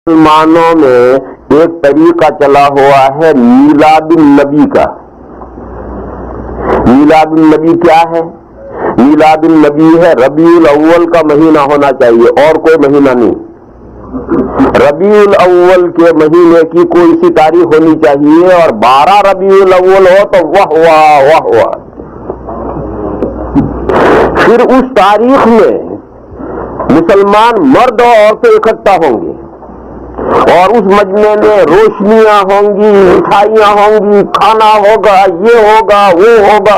مسلمانوں میں ایک طریقہ چلا ہوا ہے میلاد النبی کا۔ میلاد النبی کیا ہے؟ میلاد النبی ہے ربیع الاول کا مہینہ ہونا چاہیے اور کوئی مہینہ نہیں۔ ربیع الاول کے مہینے کی کوئی سی تاریخ ہونی چاہیے اور 12 ربیع الاول ہو تو واہ واہ واہ واہ۔ پھر اس تاریخ میں مسلمان مرد اور عورتیں اکٹھا ہوں گے اور اس مجمع میں روشنیاں ہوں گی، مٹھائیاں ہوں گی، کھانا ہوگا، یہ ہوگا وہ ہوگا،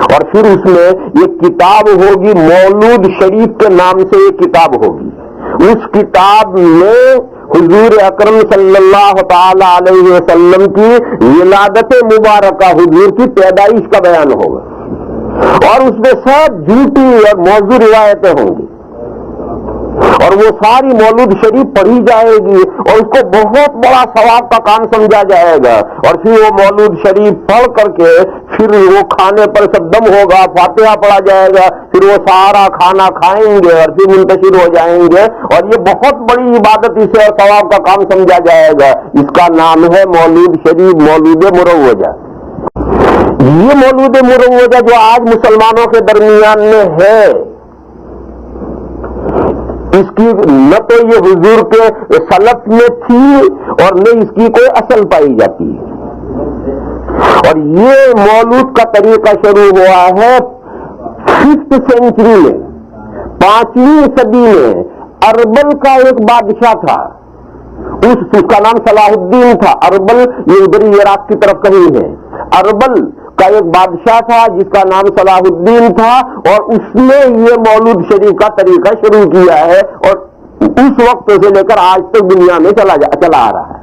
اور پھر اس میں ایک کتاب ہوگی مولود شریف کے نام سے ایک کتاب ہوگی۔ اس کتاب میں حضور اکرم صلی اللہ تعالی علیہ وسلم کی ولادت مبارکہ، حضور کی پیدائش کا بیان ہوگا، اور اس میں سب جھوٹی اور موضوع روایتیں ہوں گی، اور وہ ساری مولود شریف پڑھی جائے گی اور اس کو بہت بڑا ثواب کا کام سمجھا جائے گا، اور پھر وہ مولود شریف پڑھ کر کے پھر وہ کھانے پر سب دم ہوگا، فاتحہ پڑھا جائے گا، پھر وہ سارا کھانا کھائیں گے اور پھر منتشر ہو جائیں گے، اور یہ بہت بڑی عبادت اسے اور ثواب کا کام سمجھا جائے گا۔ اس کا نام ہے مولود شریف، مولود مروجہ۔ یہ مولود مروجہ جو آج مسلمانوں کے درمیان میں ہے، اس کی نہ تو یہ حضور کے سلف میں تھی اور نہ اس کی کوئی اصل پائی جاتی ہے، اور یہ مولود کا طریقہ شروع ہوا ہے 5th سینچری میں، 5ویں صدی میں۔ اربل کا ایک بادشاہ تھا، اس کا نام صلاح الدین تھا۔ اربل یہ ادھر عراق کی طرف کہیں ہے۔ اربل کا ایک بادشاہ تھا جس کا نام صلاح الدین تھا، اور اس نے یہ مولود شریف کا طریقہ شروع کیا ہے، اور اس وقت سے لے کر آج تک دنیا میں چلا آ رہا ہے۔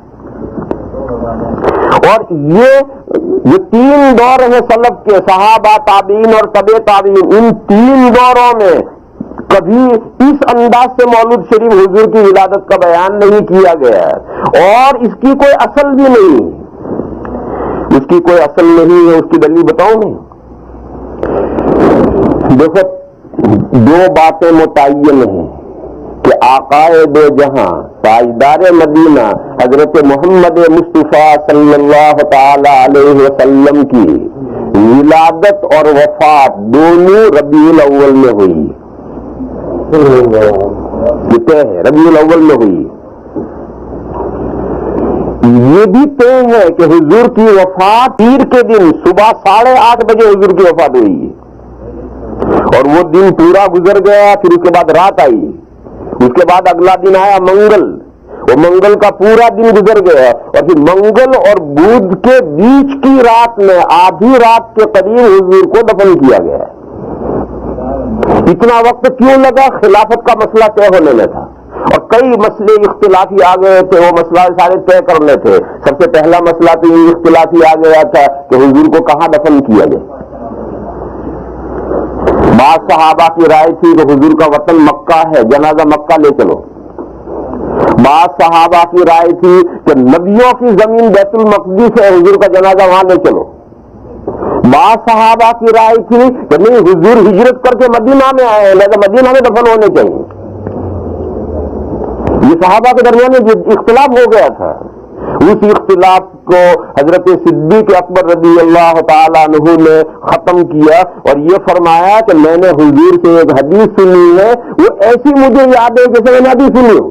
اور یہ 3 دور ہیں سلف کے، صحابہ، تابعین اور تبع تابعین۔ ان 3 دوروں میں کبھی اس انداز سے مولود شریف حضور کی ولادت کا بیان نہیں کیا گیا، اور اس کی کوئی اصل بھی نہیں، اس کی کوئی اصل نہیں ہے۔ اس کی دلیل بتاؤں میں؟ دیکھو، 2 باتیں متعین ہیں کہ آقائے دو جہاں تاجدار مدینہ حضرت محمد مصطفیٰ صلی اللہ تعالی علیہ وسلم کی ولادت اور وفات دونوں ربیع الاول میں ہوئی۔ کہتے ہیں ربیع الاول میں ہوئی۔ یہ بھی طے ہے کہ حضور کی وفات پیر کے دن صبح 8:30 بجے حضور کی وفات ہوئی، اور وہ دن پورا گزر گیا۔ پھر اس کے بعد رات آئی، اس کے بعد اگلا دن آیا منگل، اور منگل کا پورا دن گزر گیا، اور پھر منگل اور بدھ کے بیچ کی رات میں آدھی رات کے قریب حضور کو دفن کیا گیا۔ اتنا وقت کیوں لگا؟ خلافت کا مسئلہ طے ہونے میں تھا، اور کئی مسئلے اختلافی آ گئے تھے، وہ مسئلہ سارے طے کرنے تھے۔ سب سے پہلا مسئلہ تو یہ اختلافی آ گیا تھا کہ حضور کو کہاں دفن کیا جائے۔ بعض صحابہ کی رائے تھی کہ حضور کا وطن مکہ ہے، جنازہ مکہ لے چلو۔ بعض صحابہ کی رائے تھی کہ نبیوں کی زمین بیت المقدس ہے، حضور کا جنازہ وہاں لے چلو۔ بعض صحابہ کی رائے تھی کہ نہیں، حضور ہجرت کر کے مدینہ میں آئے ہیں، لہذا مدینہ میں دفن ہونے چاہیے۔ یہ صحابہ کے درمیان میں اختلاف ہو گیا تھا۔ اس اختلاف کو حضرت صدیق اکبر رضی اللہ تعالیٰ عنہ نے ختم کیا، اور یہ فرمایا کہ میں نے حضور سے ایک حدیث سنی ہے، وہ ایسی مجھے یاد ہے جیسے میں نے ابھی سنی ہوں۔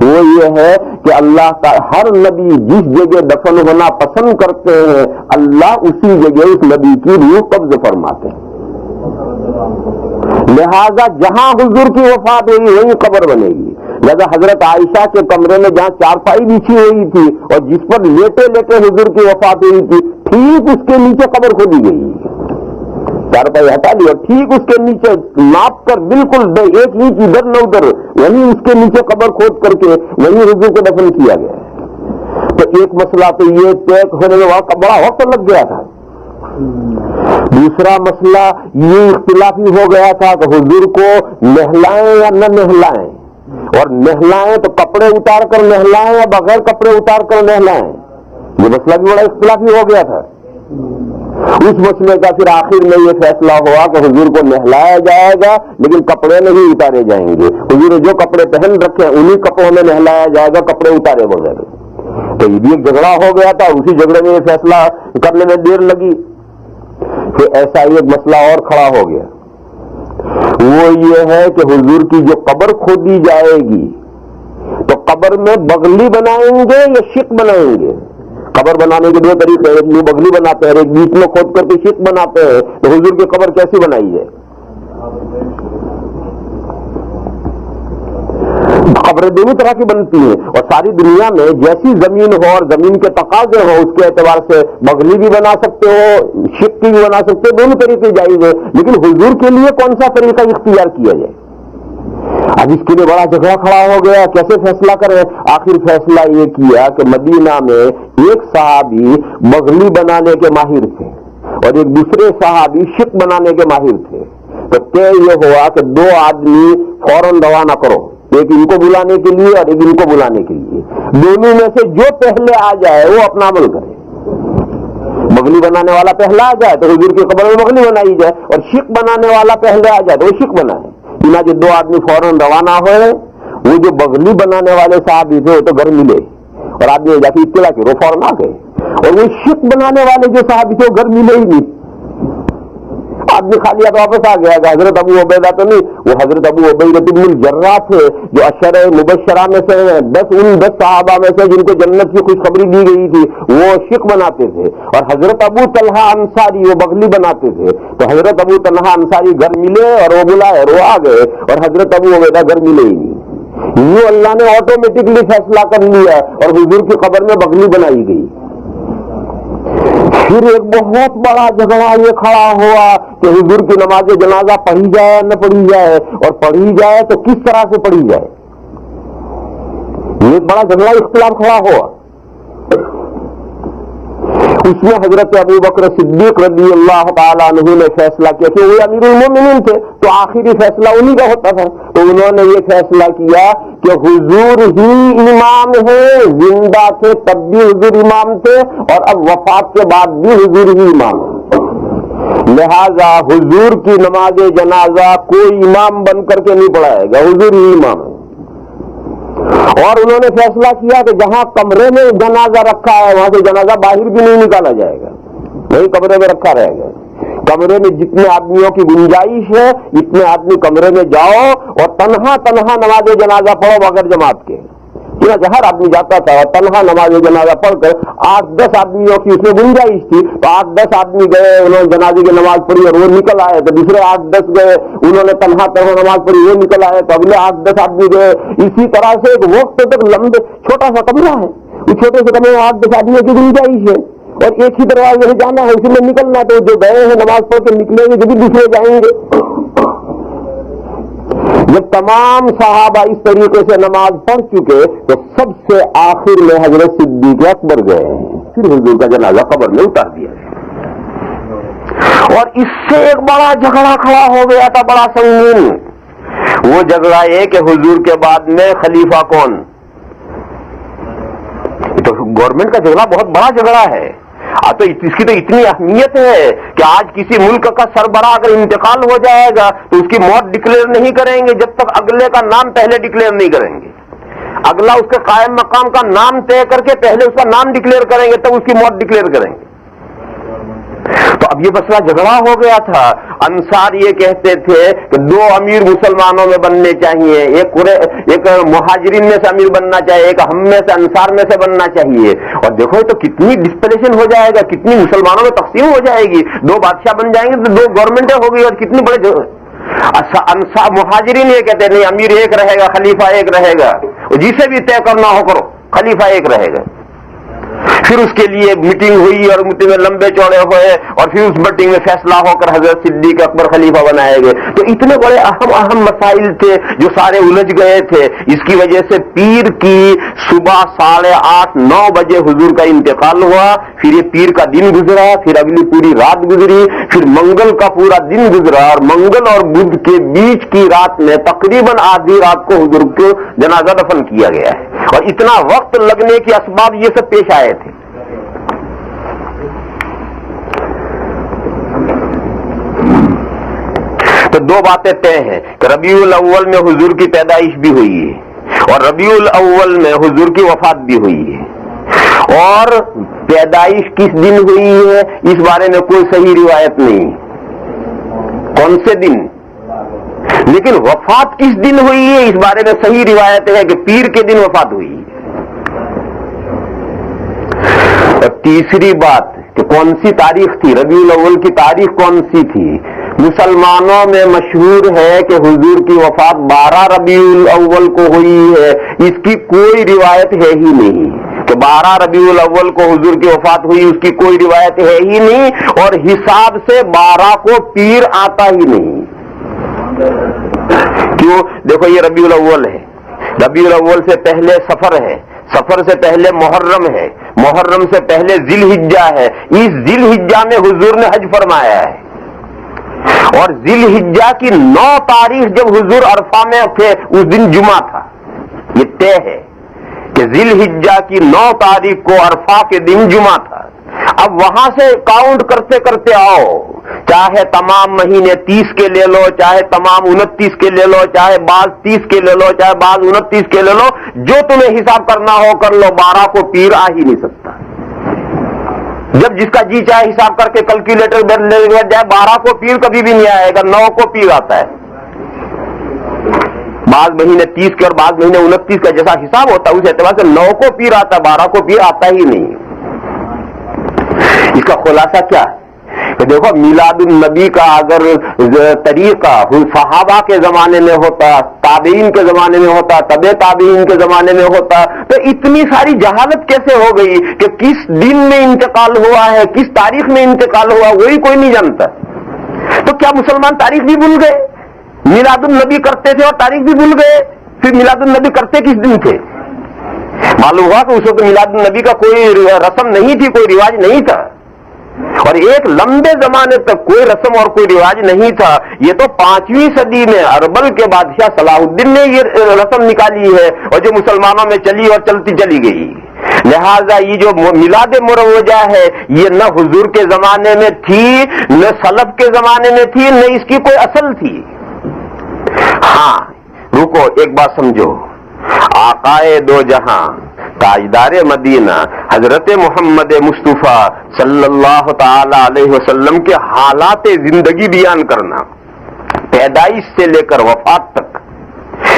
وہ یہ ہے کہ اللہ کا ہر نبی جس جگہ دفن ہونا پسند کرتے ہیں، اللہ اسی جگہ اس نبی کی روح قبض فرماتے ہیں۔ لہذا جہاں حضور کی وفات ہوئی وہیں قبر بنے گی۔ لہذا حضرت عائشہ کے کمرے میں جہاں چارپائی بچھی ہوئی تھی اور جس پر لیٹے لیٹے حضور کی وفات ہوئی تھی، ٹھیک اس کے نیچے قبر کھودی گئی۔ چارپائی ہٹا لی اور ٹھیک اس کے نیچے ناپ کر بالکل 1 انچ ادھر نہ ادھر، وہیں اس کے نیچے قبر کھود کر کے وہیں حضور کو دفن کیا گیا۔ تو ایک مسئلہ تو یہ طے ہونے میں بڑا وقت لگ گیا تھا۔ دوسرا مسئلہ یہ اختلافی ہو گیا تھا کہ حضور کو نہلائیں یا نہ نہلائیں، اور نہلائیں تو کپڑے اتار کر نہلائیں یا بغیر کپڑے اتار کر نہلائیں۔ یہ مسئلہ بھی بڑا اختلافی ہو گیا تھا۔ اس مسئلے کا پھر آخر میں یہ فیصلہ ہوا کہ حضور کو نہلایا جائے گا لیکن کپڑے نہیں اتارے جائیں گے. حضور نے جو کپڑے پہن رکھے ہیں انہی کپڑوں میں نہلایا جائے گا, کپڑے اتارے بغیر. تو یہ بھی ایک جھگڑا ہو گیا تھا, اسی جھگڑے میں یہ فیصلہ کرنے میں دیر لگی. پھر ایسا ہی ایک مسئلہ اور کھڑا ہو گیا, وہ یہ ہے کہ حضور کی جو قبر کھودی جائے گی تو قبر میں بغلی بنائیں گے یا شق بنائیں گے؟ قبر بنانے کے دو طریقے ہیں, ایک بغلی بناتے ہیں, ایک بیچ میں کھود کر کے شق بناتے ہیں. تو حضور کی قبر کیسی بنائی ہے؟ قبریں دونوں طرح کی بنتی ہیں, اور ساری دنیا میں جیسی زمین ہو اور زمین کے تقاضے ہو اس کے اعتبار سے بغلی بھی بنا سکتے ہو, شق کی بھی بنا سکتے ہو, دونوں طریقے جائز ہے. لیکن حضور کے لیے کون سا طریقہ اختیار کیا جائے؟ اب اس کے لیے بڑا جھگڑا کھڑا ہو گیا, کیسے فیصلہ کرے؟ آخر فیصلہ یہ کیا کہ مدینہ میں ایک صحابی بغلی بنانے کے ماہر تھے اور ایک دوسرے صحابی شق بنانے کے ماہر تھے. تو طے یہ ہوا کہ دو آدمی فوراً روانہ کرو, ایک ان کو بلانے کے لیے اور ایک ان کو بلانے کے لیے. دونوں میں سے جو پہلے آ جائے وہ اپنا عمل کرے. بغلی بنانے والا پہلا آ جائے تو حضور کی قبر میں بغلی بنائی جائے, اور شق بنانے والا پہلے آ جائے تو وہ شق بنائے. جو دو آدمی فوراً روانہ ہوئے, وہ جو بغلی بنانے والے صحابی تھے وہ تو گھر ملے اور آدمی جا کے اطلاع کی وہ فوراً آ گئے, اور وہ شق بنانے والے جو صحابی تھے وہ گھر ملے ہی نہیں. آدمی خالی ہاتھ واپس آ گیا. حضرت ابو عبیدہ تو نہیں, وہ حضرت ابو عبیدہ بن الجراح تھے جو اشرے مبشرہ میں سے ہیں, 10 صحابہ میں سے جن کو جنت کی خوشخبری دی گئی تھی, وہ شق بناتے تھے. اور حضرت ابو طلحہ انصاری وہ بغلی بناتے تھے. تو حضرت ابو طلحہ انصاری گھر ملے اور وہ بلائے اور وہ آ گئے, اور حضرت ابو عبیدہ گھر ملے ہی نہیں. یہ اللہ نے آٹومیٹکلی فیصلہ کر لیا اور حضور کی قبر میں بغلی بنائی گئی. پھر ایک بہت بڑا جھگڑا یہ کھڑا ہوا کہ حضور کی نماز جنازہ پڑھی جائے نہ پڑھی جائے, اور پڑھی جائے تو کس طرح سے پڑھی جائے. یہ ایک بڑا جھگڑا اختلاف کھڑا ہوا. اس میں حضرت ابو بکر صدیق رضی اللہ تعالیٰ عنہ نے فیصلہ کیا کہ وہ امیر المومنین تھے تو آخری فیصلہ انہی کا ہوتا تھا. تو انہوں نے یہ فیصلہ کیا کہ حضور ہی امام ہے, زندہ تھے تب بھی حضور امام تھے اور اب وفات کے بعد بھی حضور ہی امام ہے. لہذا حضور کی نماز جنازہ کوئی امام بن کر کے نہیں پڑھائے گا, حضور ہی امام ہے. اور انہوں نے فیصلہ کیا کہ جہاں کمرے میں جنازہ رکھا ہے وہاں سے جنازہ باہر بھی نہیں نکالا جائے گا, وہی کمرے میں رکھا رہے گا. کمرے میں جتنے آدمیوں کی گنجائش ہے اتنے آدمی کمرے میں جاؤ اور تنہا نماز جنازہ پڑھو بغیر جماعت کے. ہر آدمی جاتا تھا اور تنہا نماز جنازہ پڑھ کر 8-10 آدمیوں کی اس میں گنجائش تھی تو 8-10 آدمی گئے, انہوں نے جنازے کی نماز پڑھی اور وہ نکل آئے. تو دوسرے 8-10 گئے, انہوں نے تنہا نماز پڑھی, وہ نکل آئے. تو اگلے 8-10 آدمی گئے. اسی طرح سے ایک وقت تک لمبے چھوٹا سا کمرہ ہے, اس چھوٹے سے کمرے میں 8-10 آدمیوں کی گنجائش ہے اور ایک ہی دروازے سے جانا ہے, اسی میں نکلنا. تو جو گئے ہیں نماز پڑھ کے نکلیں گے جب دوسرے جائیں گے. جب تمام صحابہ اس طریقے سے نماز پڑھ چکے تو سب سے آخر میں حضرت صدیق اکبر گئے, پھر حضور کا جنازہ قبر میں اتار دیا. اور اس سے ایک بڑا جھگڑا کھڑا ہو گیا تھا, بڑا سنگین. وہ جھگڑا یہ کہ حضور کے بعد میں خلیفہ کون. تو گورنمنٹ کا جھگڑا بہت بڑا جھگڑا ہے. تو اس کی تو اتنی اہمیت ہے کہ آج کسی ملک کا سربراہ اگر انتقال ہو جائے گا تو اس کی موت ڈکلیئر نہیں کریں گے جب تک اگلے کا نام پہلے ڈکلیئر نہیں کریں گے. اگلا اس کے قائم مقام کا نام طے کر کے پہلے اس کا نام ڈکلیئر کریں گے تب اس کی موت ڈکلیئر کریں گے. تو اب یہ مسئلہ جھگڑا ہو گیا تھا. انصار یہ کہتے تھے کہ 2 امیر مسلمانوں میں بننے چاہیے, ایک مہاجرین میں سے امیر بننا چاہیے, ایک ہم میں سے انصار میں سے بننا چاہیے. اور دیکھو تو کتنی ڈسپلیشن ہو جائے گا, کتنی مسلمانوں میں تقسیم ہو جائے گی. 2 بادشاہ بن جائیں گے تو 2 گورنمنٹیں ہو گئی اور کتنی بڑے. مہاجرین یہ کہتے ہیں نہیں, امیر ایک رہے گا, خلیفہ ایک رہے گا, جسے بھی طے کرنا ہو کرو, خلیفہ ایک رہے گا. پھر اس کے لیے میٹنگ ہوئی اور میٹنگ میں لمبے چوڑے ہوئے اور پھر اس میٹنگ میں فیصلہ ہو کر حضرت صدیق اکبر خلیفہ بنائے گئے. تو اتنے بڑے اہم مسائل تھے جو سارے الجھ گئے تھے. اس کی وجہ سے پیر کی صبح 8:30-9 بجے حضور کا انتقال ہوا. پھر یہ پیر کا دن گزرا, پھر اگلی پوری رات گزری, پھر منگل کا پورا دن گزرا اور منگل اور بدھ کے بیچ کی رات میں تقریباً آدھی رات کو حضور کو جنازہ دفن کیا گیا ہے. اور اتنا وقت لگنے کے اسباب یہ سب پیش آئے تھے. تو دو باتیں طے ہیں کہ ربیع الاول میں حضور کی پیدائش بھی ہوئی ہے اور ربیع الاول میں حضور کی وفات بھی ہوئی ہے، اور پیدائش کس دن ہوئی ہے اس بارے میں کوئی صحیح روایت نہیں، کون سے دن، لیکن وفات کس دن ہوئی ہے اس بارے میں صحیح روایت ہے کہ پیر کے دن وفات ہوئی ہے۔ اور تیسری بات کہ کون سی تاریخ تھی، ربیع الاول کی تاریخ کون سی تھی؟ مسلمانوں میں مشہور ہے کہ حضور کی وفات 12 ربیع الاول کو ہوئی ہے، اس کی کوئی روایت ہے ہی نہیں کہ 12 ربیع الاول کو حضور کی وفات ہوئی، اس کی کوئی روایت ہے ہی نہیں، اور حساب سے 12 کو پیر آتا ہی نہیں۔ کیوں؟ دیکھو یہ ربیع الاول ہے، ربیع الاول سے پہلے سفر ہے، سفر سے پہلے محرم ہے، محرم سے پہلے ذی الحجہ ہے، اس ذی الحجہ میں حضور نے حج فرمایا ہے، اور ذی الحجہ کی 9 تاریخ جب حضور عرفہ میں تھے اس دن جمعہ تھا، یہ طے ہے کہ ذی الحجہ کی 9 تاریخ کو عرفہ کے دن جمعہ تھا۔ اب وہاں سے کاؤنٹ کرتے کرتے آؤ، چاہے تمام مہینے 30 کے لے لو، چاہے تمام 29 کے لے لو، چاہے بعض 30 کے لے لو، چاہے بعض 29 کے لے لو، جو تمہیں حساب کرنا ہو کر لو، 12 کو پیر آ ہی نہیں سکتا۔ جب جس کا جی چاہے حساب کر کے کیلکولیٹر لے جائے، 12 کو پیر کبھی بھی نہیں آئے گا، 9 کو پیر آتا ہے۔ بعض مہینے 30 کے اور بعض مہینے 29 کا جیسا حساب ہوتا ہے اس اعتبار سے 9 کو پیر آتا ہے، 12 کو پیر آتا ہی نہیں۔ اس کا خلاصہ کیا ہے کہ دیکھو میلاد النبی کا اگر طریقہ صحابہ کے زمانے میں ہوتا، تابعین کے زمانے میں ہوتا، تبع تابعین کے زمانے میں ہوتا، تو اتنی ساری جہالت کیسے ہو گئی کہ کس دن میں انتقال ہوا ہے، کس تاریخ میں انتقال ہوا، وہی کوئی نہیں جانتا۔ تو کیا مسلمان تاریخ بھی بھول گئے؟ میلاد النبی کرتے تھے اور تاریخ بھی بھول گئے؟ پھر میلاد النبی کرتے کس دن تھے؟ معلوم ہوا کہ اس وقت میلاد النبی کا کوئی رسم نہیں تھی، کوئی رواج نہیں تھا، اور ایک لمبے زمانے تک کوئی رسم اور کوئی رواج نہیں تھا۔ یہ تو 5ویں صدی میں اربل کے بادشاہ صلاح الدین نے یہ رسم نکالی ہے، اور جو مسلمانوں میں چلی اور چلتی چلی گئی۔ لہذا یہ جو میلاد مروجہ ہے یہ نہ حضور کے زمانے میں تھی، نہ سلف کے زمانے میں تھی، نہ اس کی کوئی اصل تھی۔ ہاں رکو ایک بات سمجھو، آقائے دو جہاں تاجدار مدینہ حضرت محمد مصطفیٰ صلی اللہ تعالی علیہ وسلم کے حالات زندگی بیان کرنا، پیدائش سے لے کر وفات تک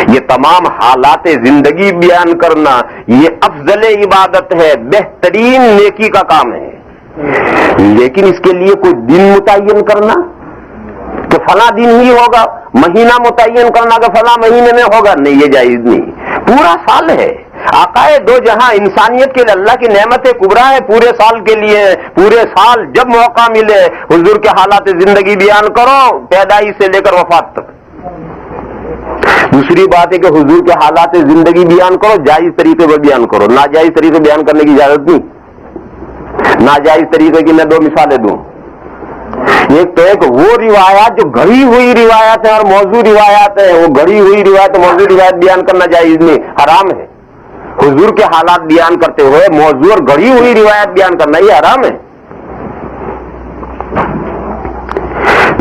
یہ تمام حالات زندگی بیان کرنا، یہ افضل عبادت ہے، بہترین نیکی کا کام ہے۔ لیکن اس کے لیے کوئی دن متعین کرنا کہ فلاں دن ہی ہوگا، مہینہ متعین کرنا کہ فلاں مہینے میں ہوگا، نہیں، یہ جائز نہیں۔ پورا سال ہے، آقائے دو جہاں انسانیت کے لیے اللہ کی نعمت کبریٰ ہے، پورے سال کے لیے، پورے سال جب موقع ملے حضور کے حالات زندگی بیان کرو، پیدائش سے لے کر وفات تک۔ دوسری بات ہے کہ حضور کے حالات زندگی بیان کرو، جائز طریقے پر بیان کرو، ناجائز طریقے بیان کرنے کی اجازت نہیں۔ ناجائز طریقے کی میں 2 مثالیں دوں۔ ایک تو ایک وہ روایات جو گھڑی ہوئی روایات ہیں اور موضوع روایات ہیں، وہ گھڑی ہوئی روایت موضوع روایت بیان کرنا جائز نہیں، حرام ہے۔ حضور کے حالات بیان کرتے ہوئے موضوع اور گھڑی ہوئی روایت بیان کرنا یہ حرام ہے۔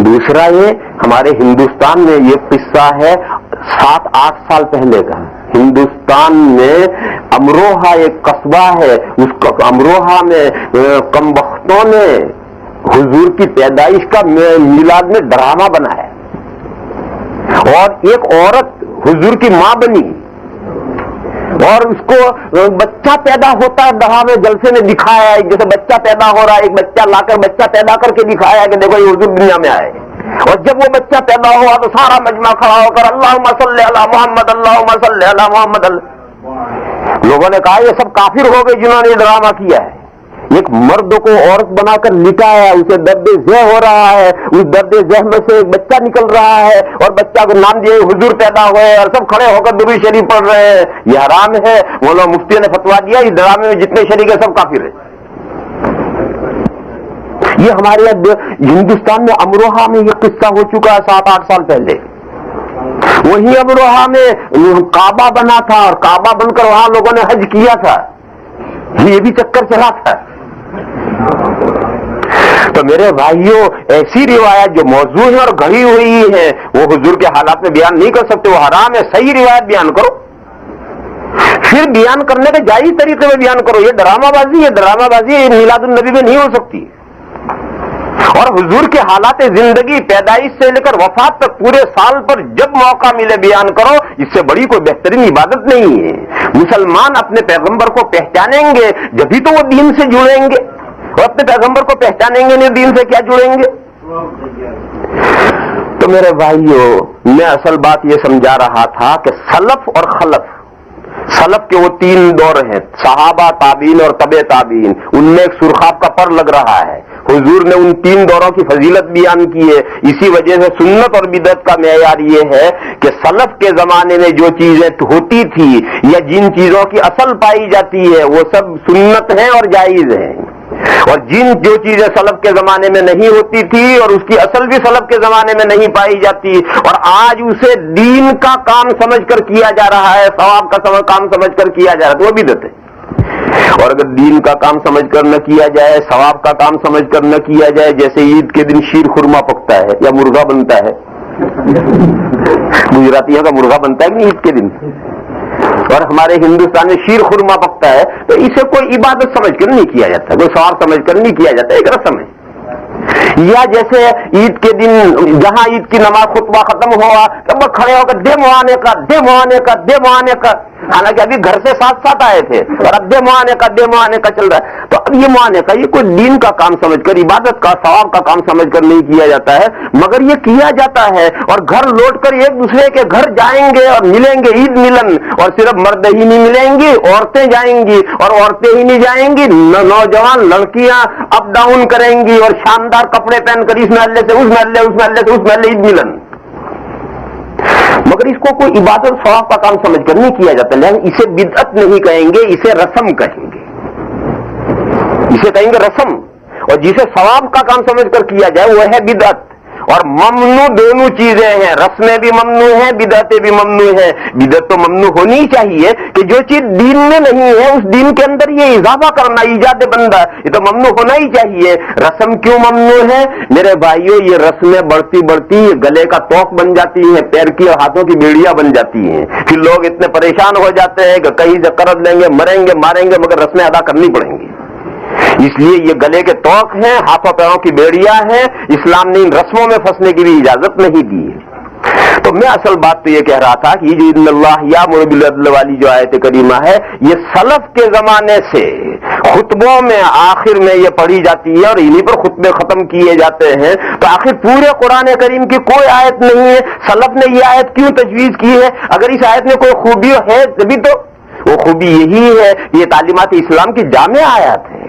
دوسرا یہ ہمارے ہندوستان میں یہ قصہ ہے 7-8 سال پہلے کا، ہندوستان میں امروہہ ایک قصبہ ہے، اس امروہہ میں کم بختوں نے حضور کی پیدائش کا میلاد میں ڈرامہ بنایا، اور ایک عورت حضور کی ماں بنی، اور اس کو بچہ پیدا ہوتا ہے ڈرامے جلسے میں دکھایا ہے، جیسے بچہ پیدا ہو رہا ہے، ایک بچہ لا کر بچہ پیدا کر کے دکھایا کہ دیکھو یہ حضور دنیا میں آئے، اور جب وہ بچہ پیدا ہوا تو سارا مجمع کھڑا ہو کر اللہم صلی علی محمد، اللہم صلی علی محمد۔ لوگوں نے کہا یہ سب کافر ہو گئے جنہوں نے یہ ڈرامہ کیا ہے۔ ایک مرد کو عورت بنا کر لٹایا، اسے درد ذہ ہو رہا ہے، اس درد ذہ میں سے ایک بچہ نکل رہا ہے، اور بچہ کو نام دیے حضور پیدا ہوئے، اور سب کھڑے ہو کر درود شریف پڑھ رہے ہیں۔ یہ حرام ہے، مولانا مفتی نے فتویٰ دیا اس ڈرامے میں جتنے شریک ہیں سب کافر ہیں۔ یہ ہمارے ہندوستان میں امروہہ میں یہ قصہ ہو چکا ہے 7-8 سال پہلے۔ وہی امروہہ میں کعبہ بنا تھا، اور کعبہ بن کر وہاں لوگوں نے حج کیا تھا، یہ بھی چکر چلا تھا۔ تو تو میرے بھائیوں ایسی روایت جو موضوع ہے اور گھڑی ہوئی ہے وہ حضور کے حالات میں بیان نہیں کر سکتے، وہ حرام ہے. صحیح روایت بیان کرو، پھر بیان کرنے کے جائز طریقے میں بیان کرو. یہ ڈرامہ بازی میلاد النبی میں نہیں ہو سکتی. اور حضور کے حالات زندگی پیدائش سے لے کر وفات تک پورے سال پر جب موقع ملے بیان کرو، اس سے بڑی کوئی بہترین عبادت نہیں ہے. مسلمان اپنے پیغمبر کو پہچانیں گے جبھی تو وہ دین سے جڑیں گے، اور اپنے پیغمبر کو پہچانیں گے نہیں دین سے کیا جڑیں گے؟ تو میرے بھائیوں، میں اصل بات یہ سمجھا رہا تھا کہ سلف اور خلف، سلف کے وہ تین دور ہیں، صحابہ، تابعین اور تبع تابعین. ان میں ایک سرخاب کا پر لگ رہا ہے. حضور نے ان تین دوروں کی فضیلت بیان کی ہے. اسی وجہ سے سنت اور بدعت کا معیار یہ ہے کہ سلف کے زمانے میں جو چیزیں ہوتی تھی یا جن چیزوں کی اصل پائی جاتی ہے وہ سب سنت ہیں اور جائز ہیں، اور جو چیزیں سلف کے زمانے میں نہیں ہوتی تھی اور اس کی اصل بھی سلف کے زمانے میں نہیں پائی جاتی اور آج اسے دین کا کام سمجھ کر کیا جا رہا ہے، ثواب کا کام سمجھ کر کیا جا رہا ہے، تو وہ بدعت ہے. اور اگر دین کا کام سمجھ کر نہ کیا جائے، ثواب کا کام سمجھ کر نہ کیا جائے، جیسے عید کے دن شیر خورما پکتا ہے یا مرغا بنتا ہے، گجراتیوں کا مرغا بنتا ہے کہ نہیں عید کے دن، اور ہمارے ہندوستان میں شیر خورما پکتا ہے، تو اسے کوئی عبادت سمجھ کر نہیں کیا جاتا، کوئی ثواب سمجھ کر نہیں کیا جاتا، ایک رسم ہے. یا جیسے عید کے دن جہاں عید کی نماز خطبہ ختم ہوا تب کھڑے ہو کر دے معانے کا، حالانکہ ابھی گھر سے ساتھ آئے تھے اور اب دے معانے کا چل رہا ہے. تو اب یہ معانے کا یہ کوئی دین کا کام سمجھ کر، عبادت کا ثواب کا کام سمجھ کر نہیں کیا جاتا ہے، مگر یہ کیا جاتا ہے. اور گھر لوٹ کر ایک دوسرے کے گھر جائیں گے اور ملیں گے، عید ملن، اور صرف مرد ہی نہیں ملیں گی، عورتیں جائیں گی، اور عورتیں ہی نہیں جائیں گی، نوجوان لڑکیاں اپ ڈاؤن کریں گی اور شاندار کپڑے پہن کر اس محلے سے اس محلے عید ملن. مگر اس کو کوئی عبادت ثواب کا کام سمجھ کر نہیں کیا جاتا، لیکن اسے بدعت نہیں کہیں گے، اسے رسم کہیں گے، اسے کہیں گے رسم. اور جسے ثواب کا کام سمجھ کر کیا جائے وہ ہے بدعت. اور ممنوع دونوں چیزیں ہیں، رسمیں بھی ممنوع ہیں، بدعتیں بھی ممنوع ہیں. بدعت تو ممنوع ہونی چاہیے کہ جو چیز دین میں نہیں ہے اس دین کے اندر یہ اضافہ کرنا، ایجاد بندہ، یہ تو ممنوع ہونا ہی چاہیے. رسم کیوں ممنوع ہے میرے بھائیوں؟ یہ رسمیں بڑھتی یہ گلے کا توق بن جاتی ہیں، پیر کی اور ہاتھوں کی بیڑیاں بن جاتی ہیں. پھر لوگ اتنے پریشان ہو جاتے ہیں کہ کہیں سے قرض لیں گے، مریں گے، ماریں گے، مگر رسمیں ادا کرنی پڑیں گی. اس لیے یہ گلے کے توق ہیں، ہاتھوں پیروں کی بیڑیاں ہیں. اسلام نے ان رسموں میں پھنسنے کی بھی اجازت نہیں دی ہے. تو میں اصل بات تو یہ کہہ رہا تھا کہ یہ جو ان اللہ یامر بالعدل والی جو آیت کریمہ ہے، یہ سلف کے زمانے سے خطبوں میں آخر میں یہ پڑھی جاتی ہے اور انہی پر خطبے ختم کیے جاتے ہیں. تو آخر پورے قرآن کریم کی کوئی آیت نہیں ہے، سلف نے یہ آیت کیوں تجویز کی ہے؟ اگر اس آیت میں کوئی خوبی ہے تبھی تو وہ خوبی یہی ہے، یہ تعلیمات اسلام کی جامع آیات ہے.